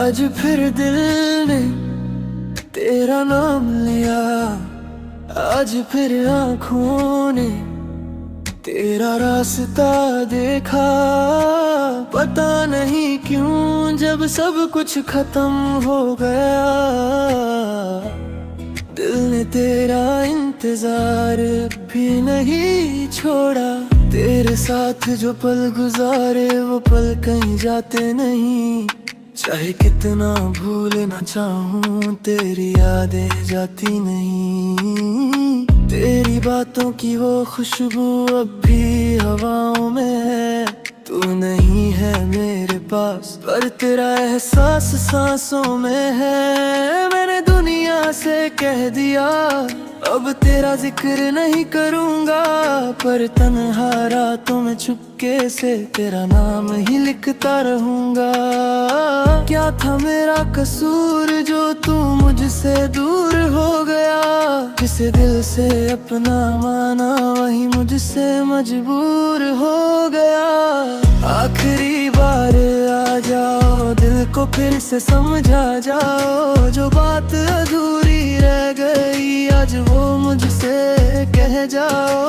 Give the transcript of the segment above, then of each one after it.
आज फिर दिल ने तेरा नाम लिया, आज फिर आँखों ने तेरा रास्ता देखा। पता नहीं क्यों जब सब कुछ खत्म हो गया, दिल ने तेरा इंतजार भी नहीं छोड़ा। तेरे साथ जो पल गुजारे वो पल कहीं जाते नहीं, चाहे कितना भूलना चाहूं तेरी यादें जाती नहीं। तेरी बातों की वो खुशबू अब भी हवाओं में है, तू नहीं है मेरे पास पर तेरा एहसास सांसों में है। मैंने दुनिया से कह दिया अब तेरा जिक्र नहीं करूंगा, पर तन्हा रातों में चुपके से तेरा नाम ही लिखता रहूंगा। क्या था मेरा कसूर जो तू मुझसे दूर हो गया, जिसे दिल से अपना माना वही मुझसे मजबूर हो गया। आखिरी बार आ जाओ, दिल को फिर से समझा जाओ, जो बात अधूरी रह गई आज वो मुझसे कह जाओ।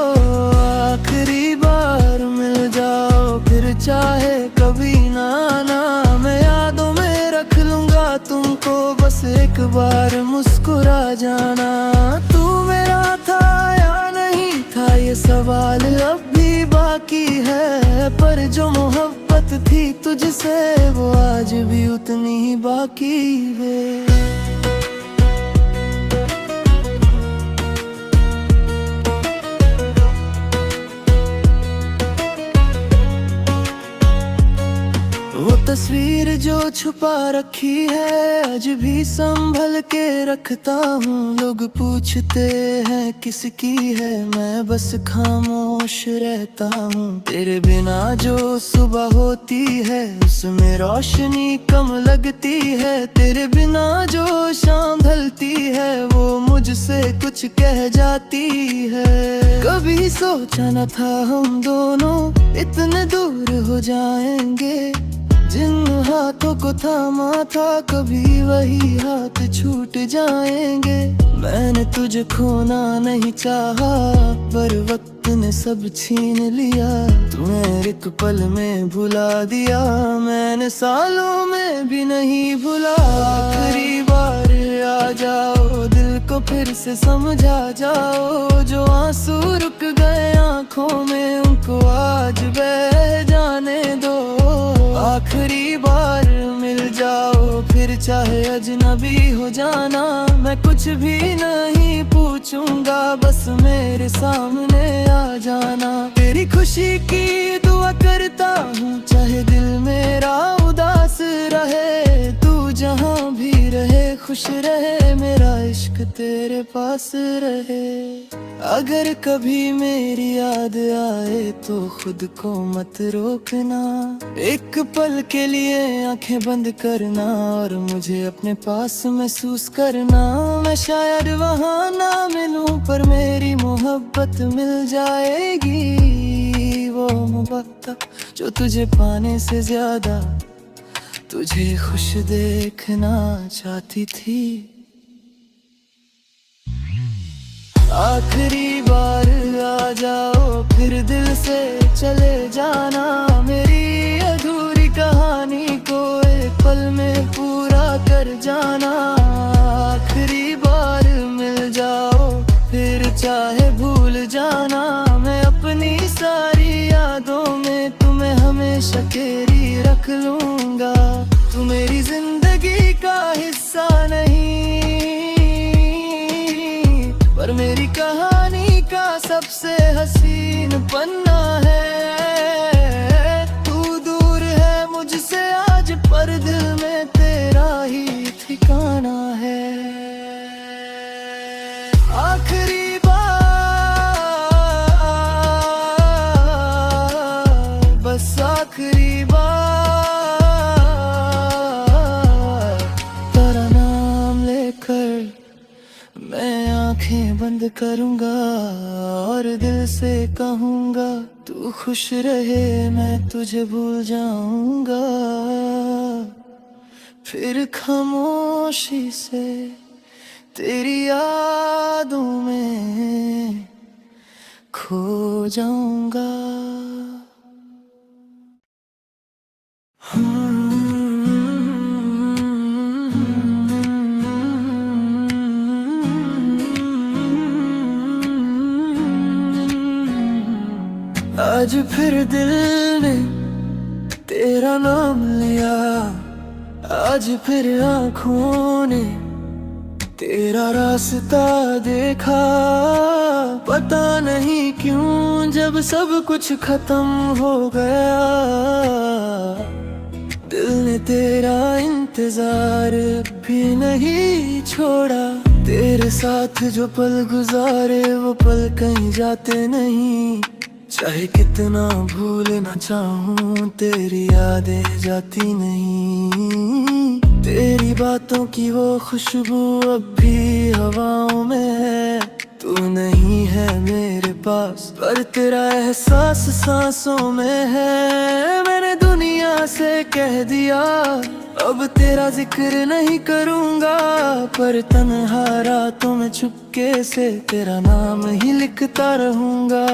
आखिरी बार मिल जाओ फिर चाहे कभी ना आना, मैं यादों में रख लूंगा तुमको, बस एक बार मुस्कुरा जाना। तू मेरा था या नहीं था ये सवाल अब भी बाकी है, पर जो मोहब्बत थी तुझसे वो आज भी उतनी ही बाकी है। वो तस्वीर जो छुपा रखी है आज भी संभल के रखता हूँ। लोग पूछते हैं किसकी है, मैं बस खामोश रहता हूँ। तेरे बिना जो सुबह होती है उसमें रोशनी कम लगती है, तेरे बिना जो शाम ढलती है वो मुझसे कुछ कह जाती है। कभी सोचा न था हम दोनों इतने दूर हो जाएंगे, जिन हाथों को थामा था कभी वही हाथ छूट जाएंगे। मैंने तुझे खोना नहीं चाहा पर वक्त ने सब छीन लिया, तुम्हें एक पल में भुला दिया, मैंने सालों में भी नहीं भुला। आखिरी बार आ जाओ, दिल को फिर से समझा जाओ, जो आंसू रुक गए आंखों में उनको आज बह जाने दो। आखिरी बार मिल जाओ फिर चाहे अजनबी हो जाना, मैं कुछ भी नहीं पूछूंगा बस मेरे सामने आ जाना। तेरी खुशी की दुआ करता हूँ चाहे दिल मेरा उदास रहे, तू जहाँ भी रहे खुश रहे, मेरा इश्क तेरे पास रहे। अगर कभी मेरी याद आए तो खुद को मत रोकना, एक पल के लिए आंखें बंद करना और मुझे अपने पास महसूस करना। मैं शायद वहाँ ना मिलूं पर मेरी मोहब्बत मिल जाएगी, वो मोहब्बत जो तुझे पाने से ज्यादा तुझे खुश देखना चाहती थी। आखिरी बार आ जाओ फिर दिल से चले जाना, मेरी अधूरी कहानी को एक पल में पूरा कर जाना। आखिरी बार मिल जाओ फिर चाहे भूल जाना, मैं अपनी सारी यादों में तुम्हें हमेशा तेरी रख लूंगा। तू मेरी जिंदगी का हिस्सा नहीं पर मेरी कहानी का सबसे हसीन पन्ना है। तू दूर है मुझसे आज पर दिल में तेरा ही ठिकाना है। आखिरी बार बस आखिरी बार तेरा नाम लेकर मैं आंखें बंद करूंगा और दिल से कहूंगा तू खुश रहे, मैं तुझे भूल जाऊंगा। फिर खामोशी से तेरी यादों में खो जाऊंगा। आज फिर दिल ने तेरा नाम लिया, आज फिर आँखों ने तेरा रास्ता देखा। पता नहीं क्यों जब सब कुछ खत्म हो गया, दिल ने तेरा इंतजार भी नहीं छोड़ा। तेरे साथ जो पल गुजारे वो पल कहीं जाते नहीं। चाहे कितना भूलना चाहूं तेरी यादें जाती नहीं। तेरी बातों की वो खुशबू अब भी हवाओं में है। तू नहीं है मेरे पास पर तेरा एहसास सांसों में है। मैंने दुनिया से कह दिया अब तेरा जिक्र नहीं करूंगा, पर तन्हा रातों में चुपके से तेरा नाम ही लिखता रहूंगा।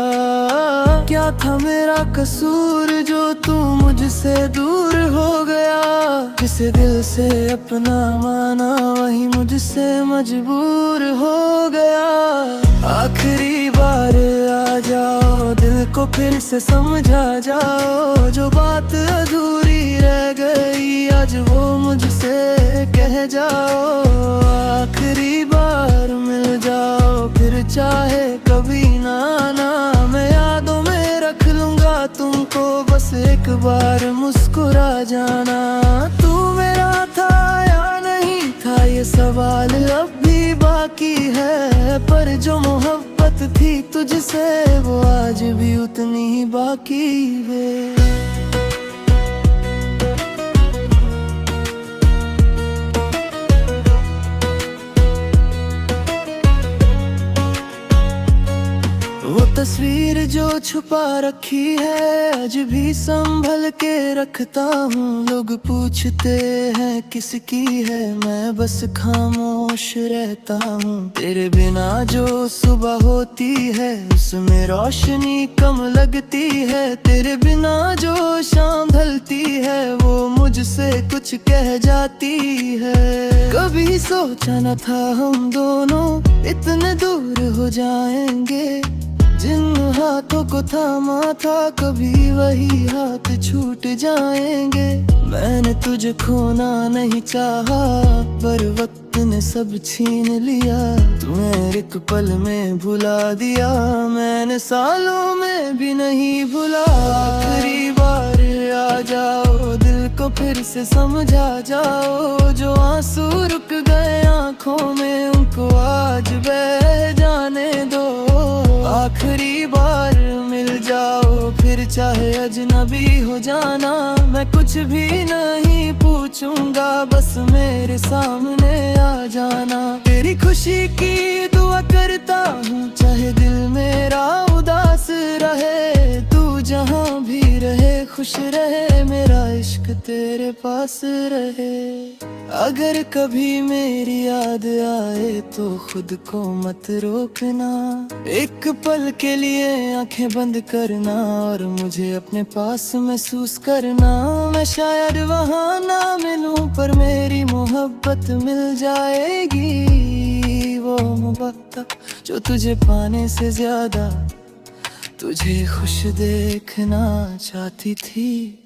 क्या था मेरा कसूर जो तू मुझसे दूर हो गया, जिसे दिल से अपना माना वही मुझसे मजबूर हो गया। आखिरी बार आ जाओ दिल को फिर से समझा जाओ, जो बात अधूरी रह गई आज वो मुझसे कह जाओ। आखिरी बार मिल जाओ फिर चाहे कभी ना आना, मैं यादों में रख लूंगा तुमको, बस एक बार मुस्कुरा जाना। तू मेरा था या नहीं था ये सवाल अब भी बाकी है, पर जो मोहब्बत थी तुझसे वो आज भी उतनी ही बाकी है। वो तस्वीर जो छुपा रखी है आज भी संभल के रखता हूँ। लोग पूछते हैं किसकी है, मैं बस खामोश रहता हूँ। तेरे बिना जो सुबह होती है उसमें रोशनी कम लगती है, तेरे बिना जो शाम ढलती है वो मुझसे कुछ कह जाती है। कभी सोचा न था हम दोनों इतने दूर हो जाएंगे, जिन हाथों को थामा था कभी वही हाथ छूट जाएंगे। मैंने तुझे खोना नहीं चाहा पर वक्त ने सब छीन लिया, तुम्हें एक पल में भुला दिया, मैंने सालों में भी नहीं भुला। आखिरी बार आ जाओ दिल को फिर से समझा जाओ, जो आंसू रुक गए आंखों में उनको आज बह जाने दो। आखिरी बार मिल जाओ फिर चाहे अजनबी हो जाना, मैं कुछ भी नहीं पूछूंगा बस मेरे सामने आ जाना। तेरी खुशी की दुआ करता हूँ चाहे दिल मेरा उदास रहे, तू जहाँ भी रहे खुश रहे, मेरा इश्क तेरे पास रहे। अगर कभी मेरी याद आए तो खुद को मत रोकना, एक पल के लिए आंखें बंद करना और मुझे अपने पास महसूस करना। मैं शायद वहाँ ना मिलूं पर मेरी मोहब्बत मिल जाएगी, वो मोहब्बत जो तुझे पाने से ज्यादा तुझे खुश देखना चाहती थी।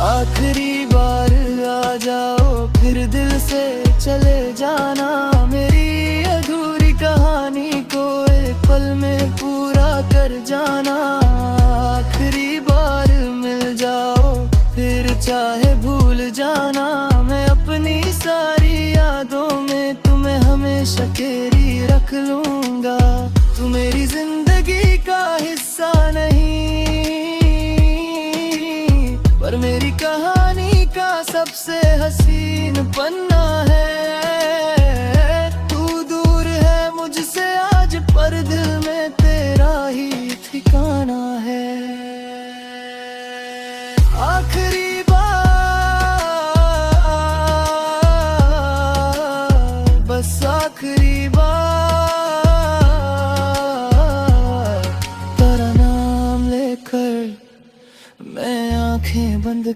आखिरी बार आ जाओ फिर दिल से चले जाना, मेरी अधूरी कहानी को एक पल में पूरा कर जाना। आखिरी बार मिल जाओ फिर चाहे भूल जाना, मैं अपनी सारी यादों में तुम्हें हमेशा तेरी रख लूंगा। तू मेरी जिंदगी का हिस्सा नहीं पर मेरी कहानी का सबसे हसीन पन्ना है। तू दूर है मुझसे आज पर दिल में तेरा ही ठिकाना है। आखिरी बार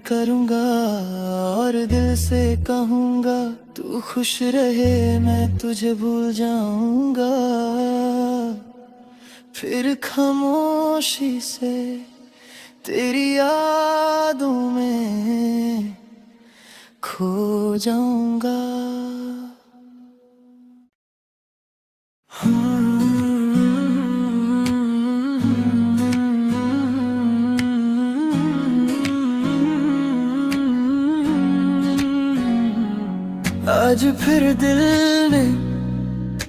करूँगा और दिल से कहूँगा तू खुश रहे, मैं तुझे भूल जाऊँगा। फिर खामोशी से तेरी यादों में खो जाऊँगा। आज फिर दिल ने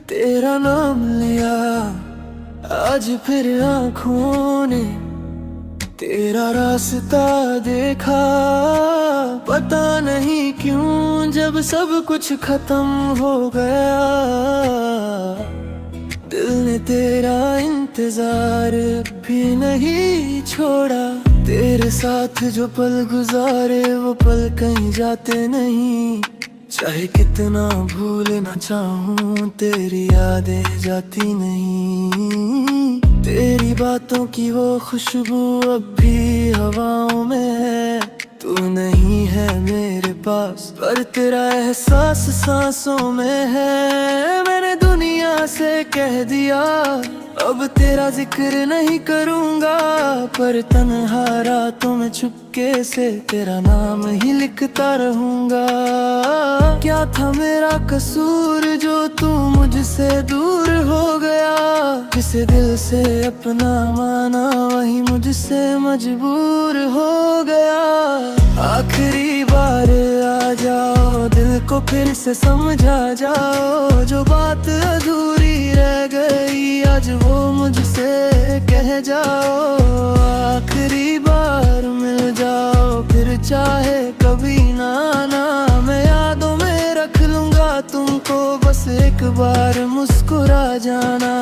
तेरा नाम लिया, आज फिर आँखों ने तेरा रास्ता देखा। पता नहीं क्यों जब सब कुछ खत्म हो गया, दिल ने तेरा इंतजार भी नहीं छोड़ा। तेरे साथ जो पल गुजारे वो पल कहीं जाते नहीं, चाहे कितना भूलना चाहूँ तेरी यादें जाती नहीं। तेरी बातों की वो खुशबू अब भी हवाओं में है, तू नहीं है मेरे पास पर तेरा एहसास सांसों में है। मैंने दुनिया से कह दिया अब तेरा जिक्र नहीं करूँगा, पर तन्हा रातों में चुपके से तेरा नाम ही लिखता रहूँगा। क्या था मेरा कसूर जो तू मुझसे दूर हो गया, जिसे दिल से अपना माना वही मुझसे मजबूर हो गया। आखिरी बार आ जाओ, दिल को फिर से समझा जाओ, जो बात अधूरी रह गई आज वो मुझसे कह जाओ। आखिरी बार मिल जाओ फिर चाहे कभी ना आना, मैं यादों में रख लूँगा तुमको, बस एक बार मुस्कुरा जाना।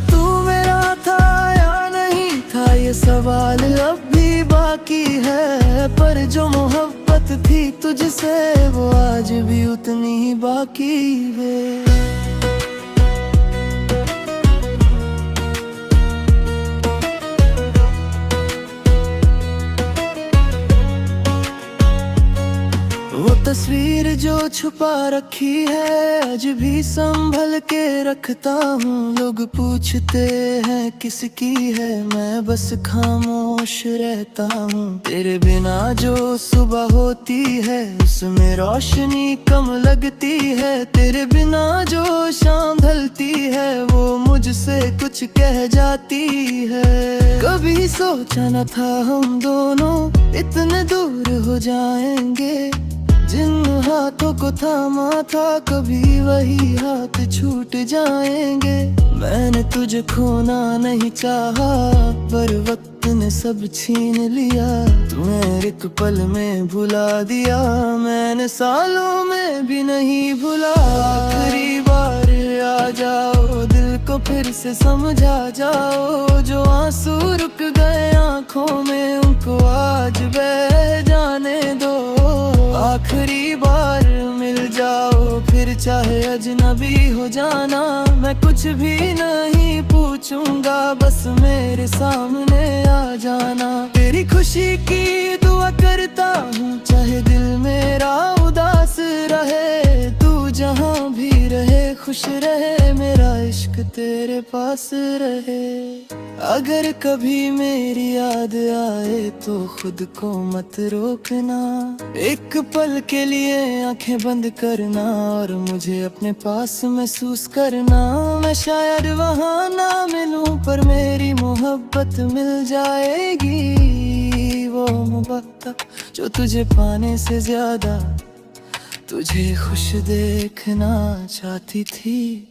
तू मेरा था या नहीं था ये सवाल अब भी बाकी है, पर जो मोहब्बत थी तुझसे वो आज भी उतनी ही बाकी है। वो तस्वीर जो छुपा रखी है आज भी संभल के रखता हूँ। लोग पूछते हैं किसकी है, मैं बस खामोश रहता हूँ। तेरे बिना जो सुबह होती है उसमें रोशनी कम लगती है, तेरे बिना जो शाम ढलती है वो मुझसे कुछ कह जाती है। कभी सोचा न था हम दोनों इतने दूर हो जाएंगे, जिन हाथों को थामा था कभी वही हाथ छूट जाएंगे। मैंने तुझे खोना नहीं चाहा पर वक्त ने सब छीन लिया, तुम्हें एक पल में भुला दिया, मैंने सालों में भी नहीं भुला। आखिरी बार आ जाओ, दिल को फिर से समझा जाओ, जो आंसू रुक गए आँखों में उनको आज बह जाने दो। आखिरी बार मिल जाओ फिर चाहे अजनबी हो जाना, मैं कुछ भी नहीं पूछूंगा बस मेरे सामने आ जाना। तेरी खुशी की दुआ करता हूँ चाहे दिल मेरा उदास रहे, तू जहाँ भी रहे खुश रहे, मेरा इश्क तेरे पास रहे। अगर कभी मेरी याद आए तो खुद को मत रोकना, एक पल के लिए आंखें बंद करना और मुझे अपने पास महसूस करना। मैं शायद वहाँ ना मिलूं पर मेरी मोहब्बत मिल जाएगी, वो मोहब्बत जो तुझे पाने से ज्यादा तुझे खुश देखना चाहती थी।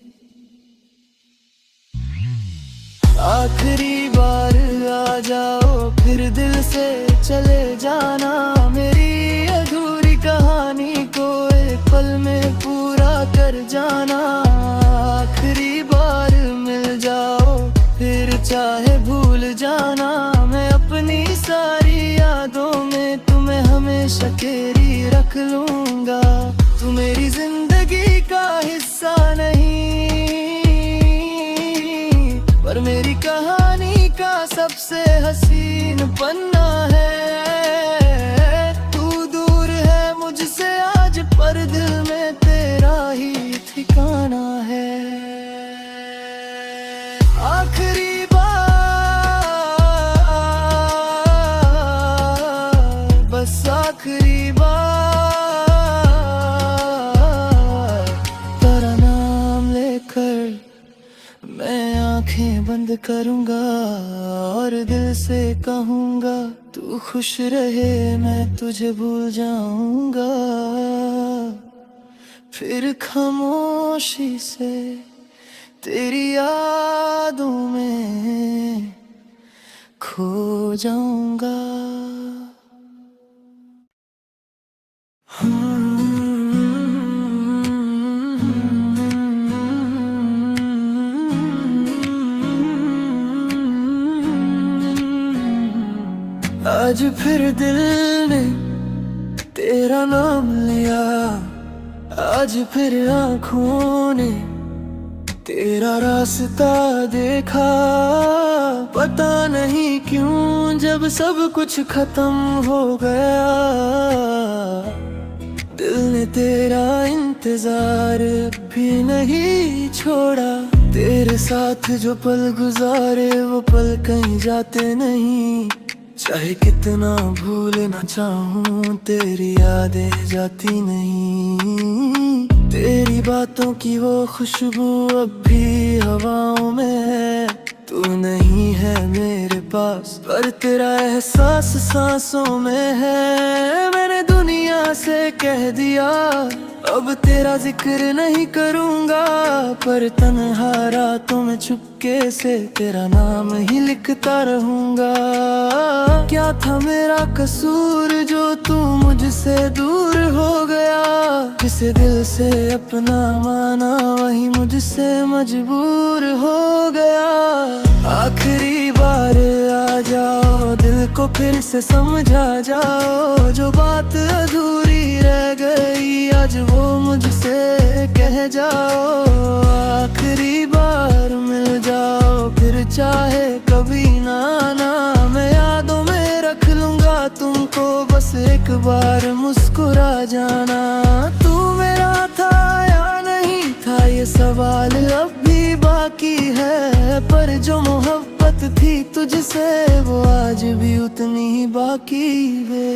आखिरी बार आ जाओ फिर दिल से चले जाना, मेरी अधूरी कहानी को एक पल में पूरा कर जाना। आखिरी बार मिल जाओ फिर चाहे भूल जाना, मैं अपनी सारी यादों में तुम्हें हमेशा तेरी रख लूँगा। तू मेरी जिंदगी का हिस्सा नहीं पर मेरी कहानी का सबसे हसीन पन्ना है। तू बंद करूंगा और दिल से कहूंगा तू खुश रहे, मैं तुझे भूल जाऊंगा। फिर खामोशी से तेरी यादों में खो जाऊंगा। आज फिर दिल ने तेरा नाम लिया, आज फिर आँखों ने तेरा रास्ता देखा। पता नहीं क्यों जब सब कुछ खत्म हो गया, दिल ने तेरा इंतजार भी नहीं छोड़ा। तेरे साथ जो पल गुजारे वो पल कहीं जाते नहीं, चाहे कितना भूलना चाहूं तेरी यादें जाती नहीं। तेरी बातों की वो खुशबू अब भी हवाओं में है, तू नहीं है मेरे पास पर तेरा एहसास सांसों में है। मैंने दुनिया से कह दिया अब तेरा जिक्र नहीं करूंगा, पर तन्हा रातों में चुपके से तेरा नाम ही लिखता रहूंगा। क्या था मेरा कसूर जो तू मुझसे दूर हो गया, जिसे दिल से अपना माना वही मुझसे मजबूर हो गया। आखिरी बार आ जाओ, दिल को फिर से समझा जाओ, जो बात अधूरी रह गई आज वो मुझसे कह जाओ। आखिरी बार मिल जाओ फिर चाहे कभी ना आना, मैं यादों में रख लूंगा तुमको, बस एक बार मुस्कुरा जाना। तू मेरा था या नहीं था ये सवाल अब भी बाकी है, पर जो मोहब्बत थी तुझसे वो आज भी उतनी ही बाकी है।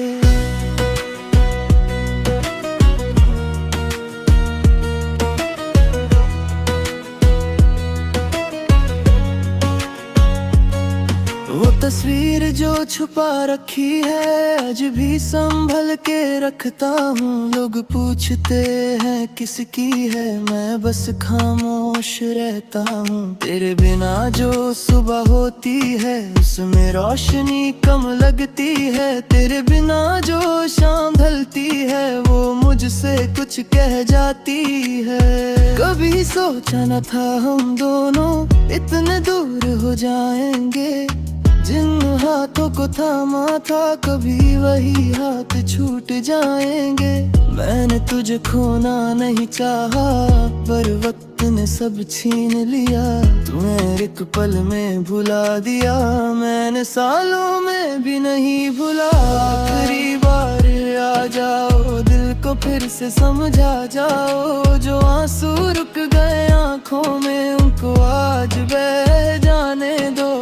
वो तस्वीर जो छुपा रखी है आज भी संभल के रखता हूँ। लोग पूछते हैं किसकी है, मैं बस खामोश रहता हूँ। तेरे बिना जो सुबह होती है उसमें रोशनी कम लगती है, तेरे बिना जो शाम ढलती है वो मुझसे कुछ कह जाती है। कभी सोचा न था हम दोनों इतने दूर हो जाएंगे, जिन हाथों को थामा था कभी वही हाथ छूट जाएंगे। मैंने तुझे खोना नहीं चाहा पर वक्त ने सब छीन लिया, तुम्हें एक पल में भुला दिया, मैंने सालों में भी नहीं भुला। आखिरी बार आ जाओ, दिल को फिर से समझा जाओ, जो आंसू रुक गए आंखों में उनको आज बह जाने दो।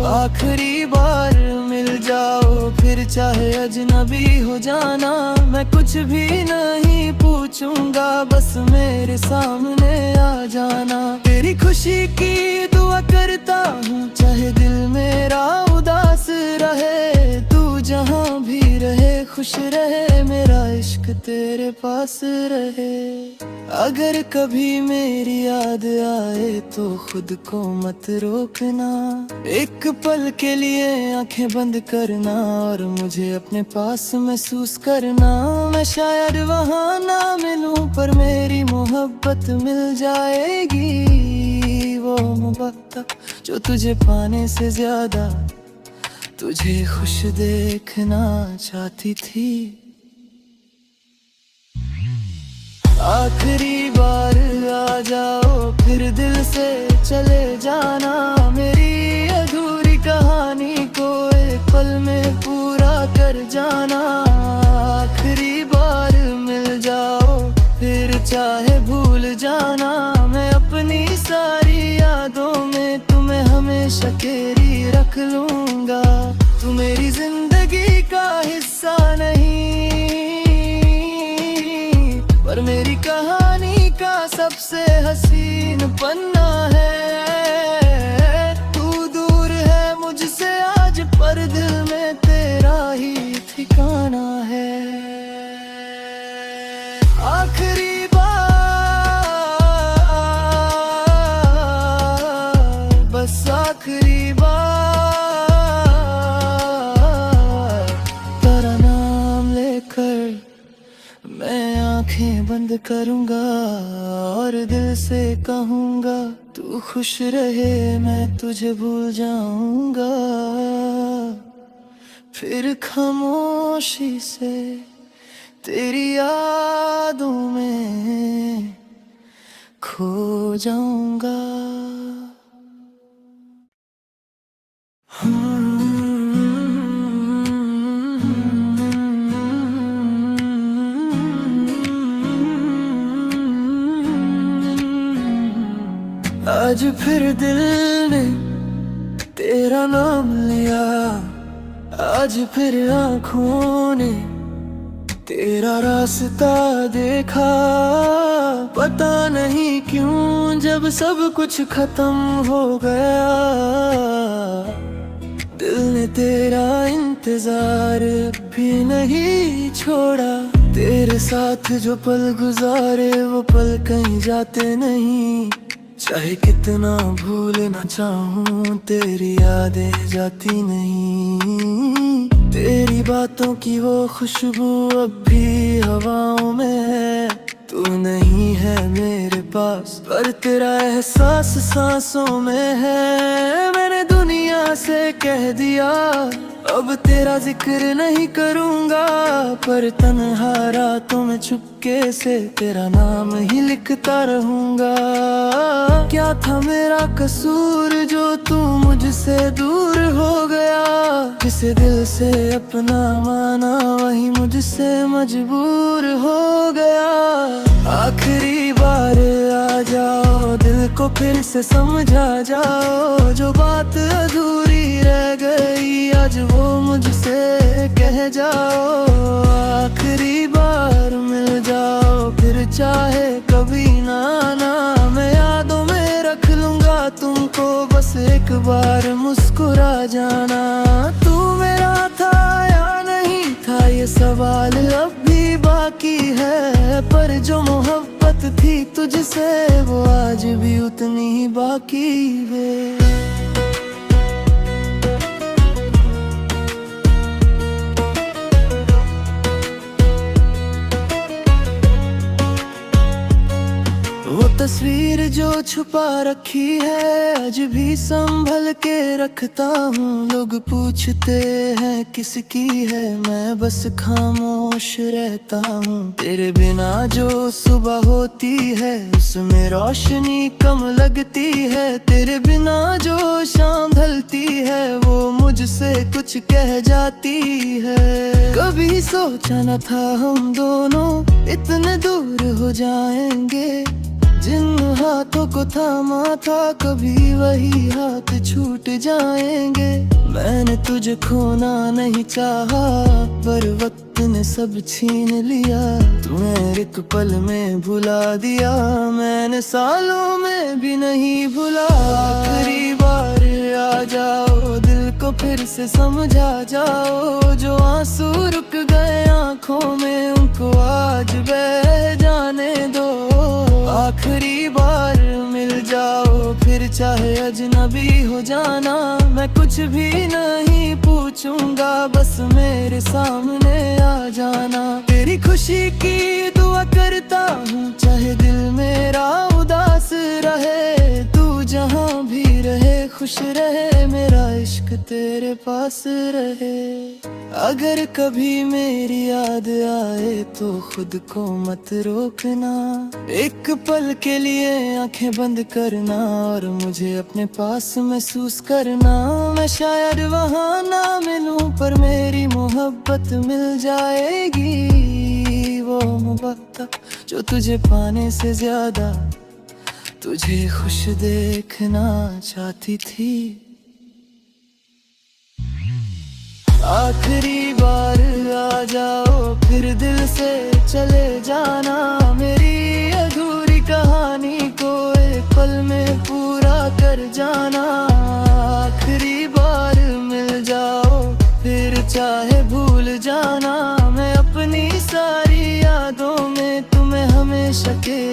आखिरी बार मिल जाओ फिर चाहे अजनबी हो जाना, मैं कुछ भी नहीं पूछूंगा बस मेरे सामने आ जाना। तेरी खुशी की दुआ करता हूँ चाहे दिल मेरा उदास रहे, तू जहाँ भी रहे खुश रहे, मेरा इश्क तेरे पास रहे। अगर कभी मेरी याद आए तो खुद को मत रोकना, एक पल के लिए आंखें बंद करना और मुझे अपने पास महसूस करना। मैं शायद वहाँ ना मिलूं पर मेरी मोहब्बत मिल जाएगी, वो मोहब्बत जो तुझे पाने से ज्यादा तुझे खुश देखना चाहती थी। आखिरी बार आ जाओ फिर दिल से चले जाना, मेरी अधूरी कहानी को एक पल में पूरा कर जाना। आखिरी बार मिल जाओ फिर चाहे भूल जाना, मैं अपनी सारी यादों में तुम्हें हमेशा तेरी रख लूंगा। तू मेरी जिंदगी का हिस्सा नहीं पर मेरी कहानी का सबसे हसीन पन्ना है। में तेरा ही ठिकाना है। आखिरी बार, बस आखिरी बार तेरा नाम लेकर मैं आंखें बंद करूंगा और दिल से कहूंगा तू खुश रहे, मैं तुझे भूल जाऊंगा। फिर खामोशी से तेरी यादों में खो जाऊंगा। आज फिर दिल ने तेरा नाम लिया, आज फिर आँखों ने तेरा रास्ता देखा। पता नहीं क्यों जब सब कुछ खत्म हो गया, दिल ने तेरा इंतजार भी नहीं छोड़ा। तेरे साथ जो पल गुजारे वो पल कहीं जाते नहीं। चाहे कितना भूलना चाहूं तेरी यादें जाती नहीं। तेरी बातों की वो खुशबू अब भी हवाओं में है। तू नहीं है मेरे पास पर तेरा एहसास सांसों में है। मैंने दुनिया से कह दिया अब तेरा जिक्र नहीं करूंगा, पर तन्हा रातों में चुपके से तेरा नाम ही लिखता रहूंगा। क्या था मेरा कसूर जो तू मुझसे दूर हो गया, जिसे दिल से अपना माना वही मुझसे मजबूर हो गया। आखिरी बार आ जाओ, दिल को फिर से समझा जाओ। जो बात अधूरी रह गई आज वो मुझसे कह जाओ। आखिरी बार मिल जाओ फिर चाहे कभी ना आना। मैं यादों में रख लूंगा तुमको, बस एक बार मुस्कुरा जाना। तू मेरा था या नहीं था ये सवाल अब भी बाकी है, पर जो मोहब्बत थी तुझसे वो आज भी उतनी ही बाकी है। वो तस्वीर जो छुपा रखी है आज भी संभल के रखता हूँ। लोग पूछते हैं किसकी है, मैं बस खामोश रहता हूँ। तेरे बिना जो सुबह होती है उसमें रोशनी कम लगती है। तेरे बिना जो शाम ढलती है वो मुझसे कुछ कह जाती है। कभी सोचा न था हम दोनों इतने दूर हो जाएंगे। जिन हाथों को थामा था कभी वही हाथ छूट जाएंगे। मैंने तुझे खोना नहीं चाहा पर वक्त ने सब छीन लिया। तुम्हें एक पल में भुला दिया, मैंने सालों में भी नहीं भुला। आखिरी बार आ जाओ, दिल को फिर से समझा जाओ। जो आंसू रुक गए आंखों में उनको आज बह जाने दो। आखिरी बार मिल जाओ फिर चाहे अजनबी हो जाना। मैं कुछ भी नहीं पूछूंगा, बस मेरे सामने आ जाना। तेरी खुशी की दुआ करता हूँ चाहे दिल मेरा उदास रहे। तू जहाँ भी रहे खुश रहे, मेरा इश्क तेरे पास रहे। अगर कभी मेरी याद आए तो खुद को मत रोकना। एक पल के लिए आंखें बंद करना और मुझे अपने पास महसूस करना। मैं शायद वहाँ ना मिलूं पर मेरी मोहब्बत मिल जाएगी। वो मोहब्बत जो तुझे पाने से ज्यादा तुझे खुश देखना चाहती थी। आखिरी बार आ जाओ फिर दिल से चले जाना। मेरी अधूरी कहानी को एक पल में पूरा कर जाना। आखिरी बार मिल जाओ फिर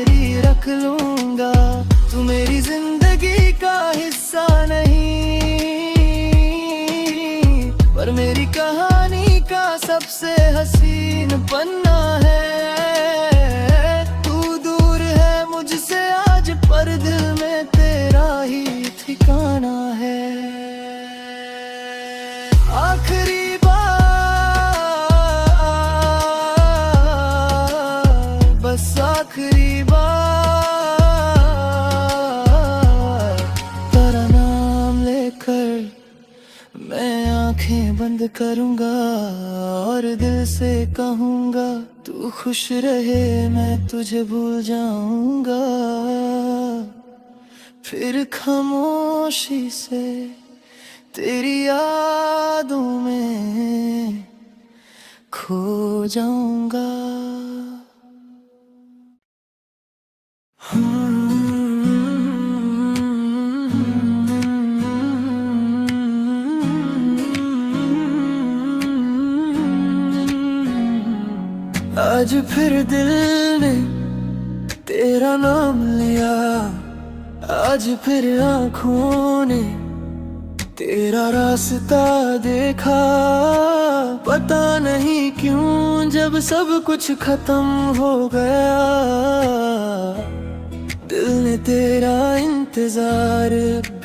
तेरी रख लूंगा। तू मेरी जिंदगी का हिस्सा नहीं, पर मेरी कहानी का सबसे हसीन पन्ना है। तू दूर है मुझसे आज, पर दिल में तेरा ही ठिकाना है। आखिरी बार, बस आखिरी बार तेरा नाम लेकर मैं आंखें बंद करूंगा और दिल से कहूंगा, तू खुश रहे मैं तुझे भूल जाऊंगा। फिर खामोशी से तेरी यादों में खो जाऊंगा। आज फिर दिल ने तेरा नाम लिया, आज फिर आँखों ने तेरा रास्ता देखा। पता नहीं क्यों जब सब कुछ खत्म हो गया, दिल ने तेरा इंतजार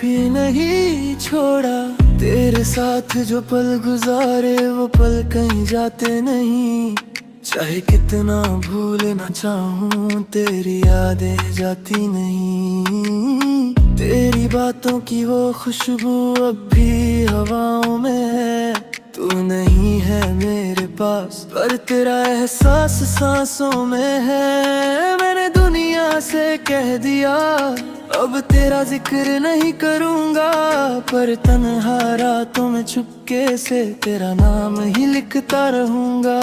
भी नहीं छोड़ा। तेरे साथ जो पल गुजारे वो पल कहीं जाते नहीं। चाहे कितना भूलना चाहूं तेरी यादें जाती नहीं। तेरी बातों की वो खुशबू अब भी हवाओं में है। तू नहीं है मेरे पास, पर तेरा एहसास सांसों में है। मैंने दुनिया से कह दिया अब तेरा जिक्र नहीं करूंगा, पर तन्हा रातों में चुपके से तेरा नाम ही लिखता रहूंगा।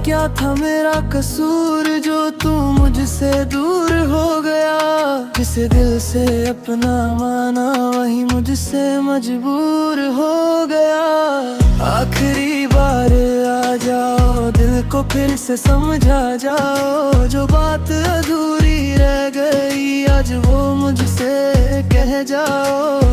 क्या था मेरा कसूर जो तू मुझसे दूर हो गया, जिसे दिल से अपना माना वही मुझसे मजबूर हो गया। आखिरी बार आ जाओ, दिल को फिर से समझा जाओ। जो बात अधूरी रह गई आज वो मुझसे कह जाओ।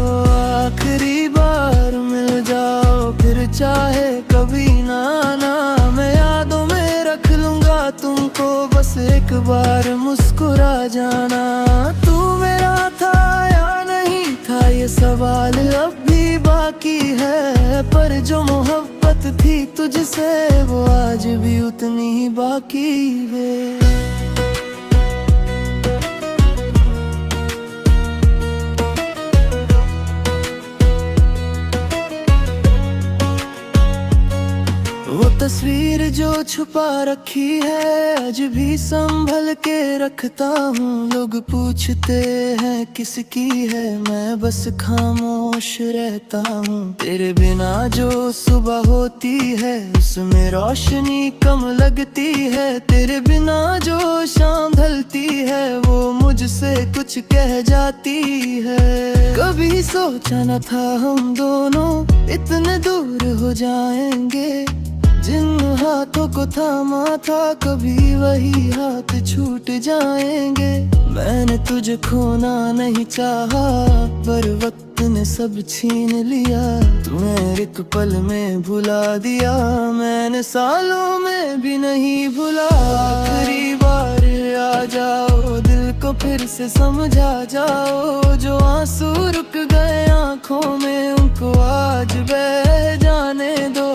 आखिरी बार मिल जाओ फिर चाहे कभी ना आना। मैं यादों में रख लूंगा तुमको, बस एक बार मुस्कुरा जाना। तू मेरा था या नहीं था ये सवाल अब भी बाकी है, पर जो मोहब्बत थी तुझसे वो आज भी उतनी ही बाकी है। वो तस्वीर जो छुपा रखी है आज भी संभल के रखता हूँ। लोग पूछते हैं किसकी है, मैं बस खामोश रहता हूँ। तेरे बिना जो सुबह होती है उसमें रोशनी कम लगती है। तेरे बिना जो शाम ढलती है वो मुझसे कुछ कह जाती है। कभी सोचा न था हम दोनों इतने दूर हो जाएंगे। जिन हाथों को थामा था कभी वही हाथ छूट जाएंगे। मैंने तुझे खोना नहीं चाहा, पर वक्त ने सब छीन लिया। तुम्हें एक पल में भुला दिया, मैंने सालों में भी नहीं भुला। आखिरी बार आ जाओ, दिल को फिर से समझा जाओ। जो आंसू रुक गए आंखों में उनको आज बह जाने दो।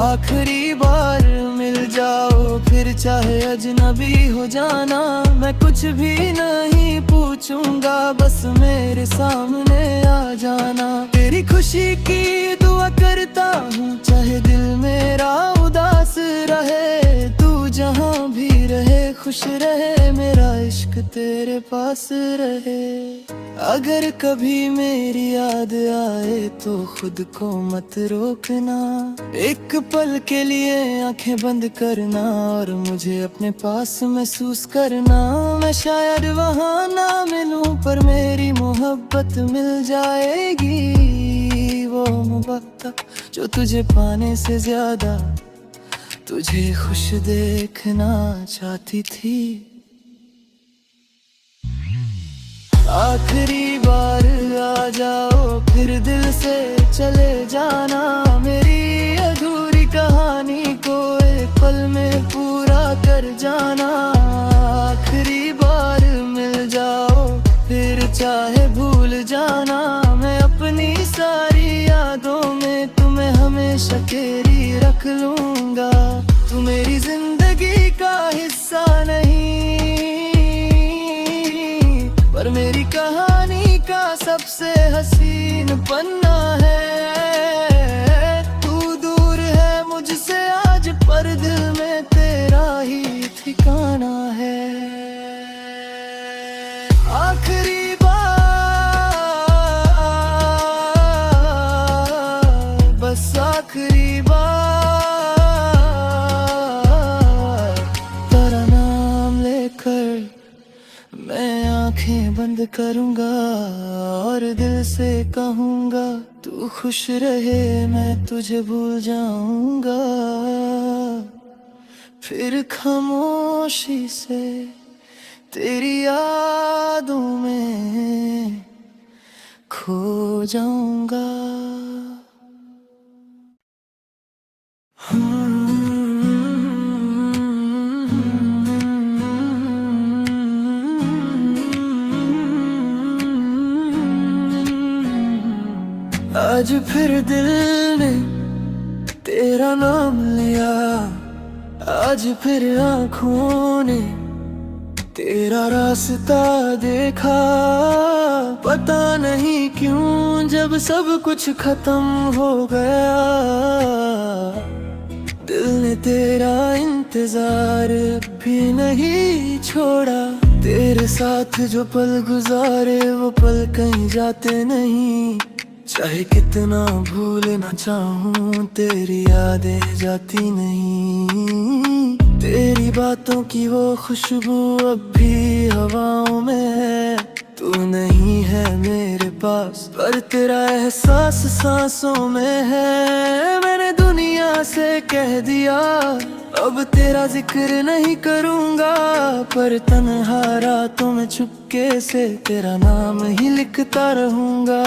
आखिरी बार मिल जाओ फिर चाहे अजनबी हो जाना। मैं कुछ भी नहीं पूछूंगा, बस मेरे सामने आ जाना। तेरी खुशी की दुआ करता हूँ चाहे दिल मेरा उदास रहे। तू जहाँ भी रहे खुश रहे, मेरा इश्क तेरे पास रहे। अगर कभी मेरी याद आए तो खुद को मत रोकना। एक पल के लिए आंखें बंद करना और मुझे अपने पास महसूस करना। मैं शायद वहाँ ना मिलूं पर मेरी मोहब्बत मिल जाएगी। वो मोहब्बत जो तुझे पाने से ज्यादा तुझे खुश देखना चाहती थी। आखिरी बार आ जाओ, फिर दिल से चले जाना। मेरी अधूरी कहानी को एक पल में पूरा कर जाना। आखिरी बार मिल जाओ, फिर चाहे भूल जाना। मैं अपनी सारी यादों में तुम्हें हमेशा तेरी रख लूंगा। तू मेरी जिंदगी का हिस्सा नहीं, पर मेरी कहानी का सबसे हसीन पन्ना है। तू दूर है मुझसे आज, पर दिल में तेरा ही ठिकाना है। आखिरी बार, बस आखिरी बार तेरा नाम लेकर मैं आंखें बंद करूंगा और दिल से कहूंगा, तू खुश रहे मैं तुझे भूल जाऊंगा। फिर खामोशी से तेरी यादों में खो जाऊंगा। आज फिर दिल ने तेरा नाम लिया, आज फिर आँखों ने तेरा रास्ता देखा। पता नहीं क्यों जब सब कुछ खत्म हो गया, दिल ने तेरा इंतजार भी नहीं छोड़ा। तेरे साथ जो पल गुजारे वो पल कहीं जाते नहीं। चाहे कितना भूलना चाहूं तेरी यादें जाती नहीं। तेरी बातों की वो खुशबू अब भी हवाओं में है। तू नहीं है मेरे पास, पर तेरा एहसास सांसों में है। मैंने दुनिया से कह दिया अब तेरा जिक्र नहीं करूंगा, पर तन्हा रातों में चुपके से तेरा नाम ही लिखता रहूंगा।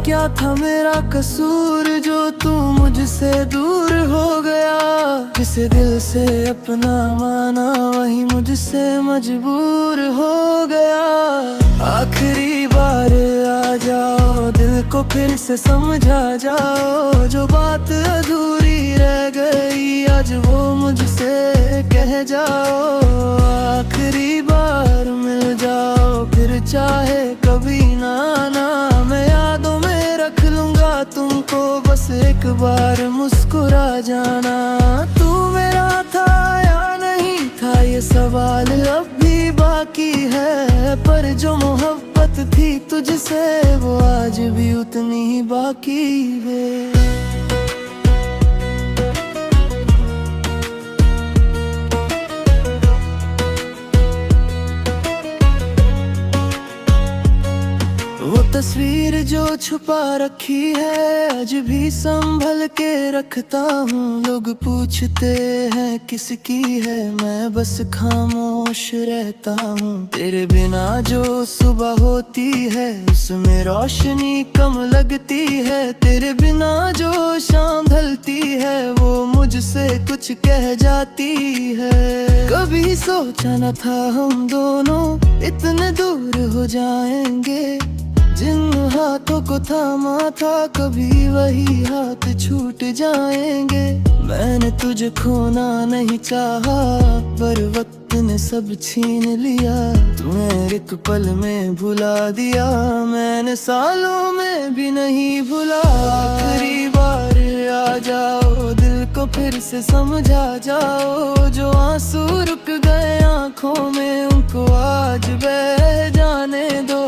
क्या था मेरा कसूर जो तू मुझसे दूर हो गया, जिसे दिल से अपना माना वही मुझसे मजबूर हो गया। आखिरी बार आ जाओ, दिल को फिर से समझा जाओ। जो बात अधूरी रह गई आज वो मुझसे कह जाओ। आखिरी बार मिल जाओ, फिर चाहे कभी ना आना। मैं यादों में रख लूंगा तुमको, बस एक बार मुस्कुरा जाना। तू मेरा था या नहीं था ये सवाल अब भी बाकी है, पर जो मोहब्बत थी तुझसे वो आज भी उतनी ही बाकी है। वो तस्वीर जो छुपा रखी है आज भी संभल के रखता हूँ। लोग पूछते हैं किसकी है, मैं बस खामोश रहता हूँ। तेरे बिना जो सुबह होती है उसमें रोशनी कम लगती है। तेरे बिना जो शाम ढलती है वो मुझसे कुछ कह जाती है। कभी सोचा न था हम दोनों इतने दूर हो जाएंगे। जिन हाथों को थामा था कभी वही हाथ छूट जाएंगे। मैंने तुझे खोना नहीं चाहा, पर वक्त ने सब छीन लिया। तुम्हें एक पल में भुला दिया, मैंने सालों में भी नहीं भुला। आखिरी बार आ जाओ, दिल को फिर से समझा जाओ। जो आंसू रुक गए आँखों में उनको आज बह जाने दो।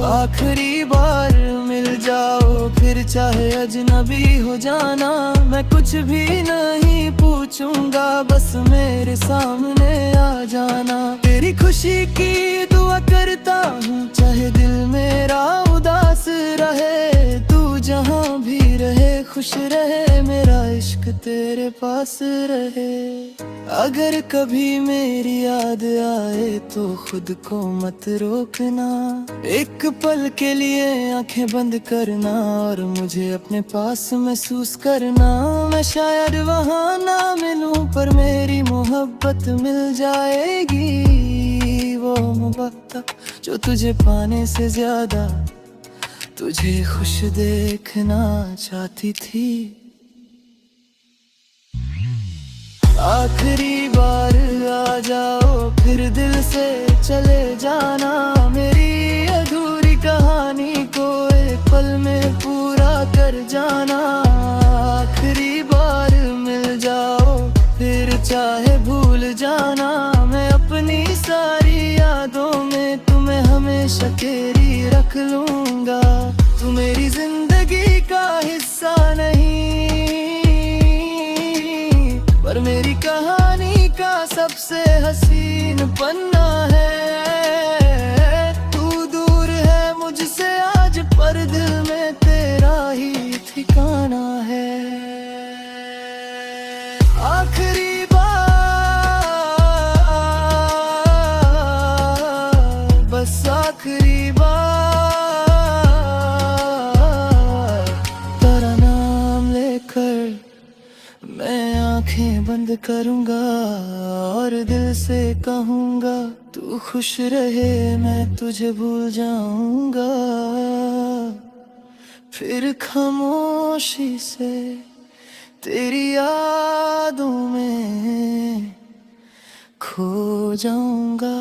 आखिरी बार मिल जाओ, फिर चाहे अजनबी हो जाना। मैं कुछ भी नहीं पूछूंगा, बस मेरे सामने आ जाना। तेरी खुशी की दुआ करता हूँ, चाहे दिल मेरा उदास रहे। तू जहाँ भी रहे खुश रहे, मेरा इश्क तेरे पास रहे। अगर कभी मेरी याद आए तो खुद को मत रोकना, एक पल के लिए आंखें बंद करना और मुझे अपने पास महसूस करना। मैं शायद वहाँ ना मिलूं पर मेरी मोहब्बत मिल जाएगी, वो मोहब्बत जो तुझे पाने से ज्यादा तुझे खुश देखना चाहती थी। आखिरी बार आ जाओ फिर दिल से चले जाना, मेरी अधूरी कहानी को एक पल में पूरा कर जाना। आखिरी बार मिल जाओ फिर चाहे भूल जाना, मैं अपनी सारी यादों में तुम्हें हमेशा तेरी रख लूंगा। तू मेरी जिंदगी का हिस्सा नहीं पर मेरी कहानी का सबसे हसीन पन्ना है। तू दूर है मुझसे आज पर दिल में तेरा ही ठिकाना है। आखिरी बार, बस आखिरी बार तेरा नाम लेकर मैं आंखें बंद करूंगा और दिल से कहूंगा तू खुश रहे, मैं तुझे भूल जाऊंगा। फिर खामोशी से तेरी यादों में खो जाऊंगा।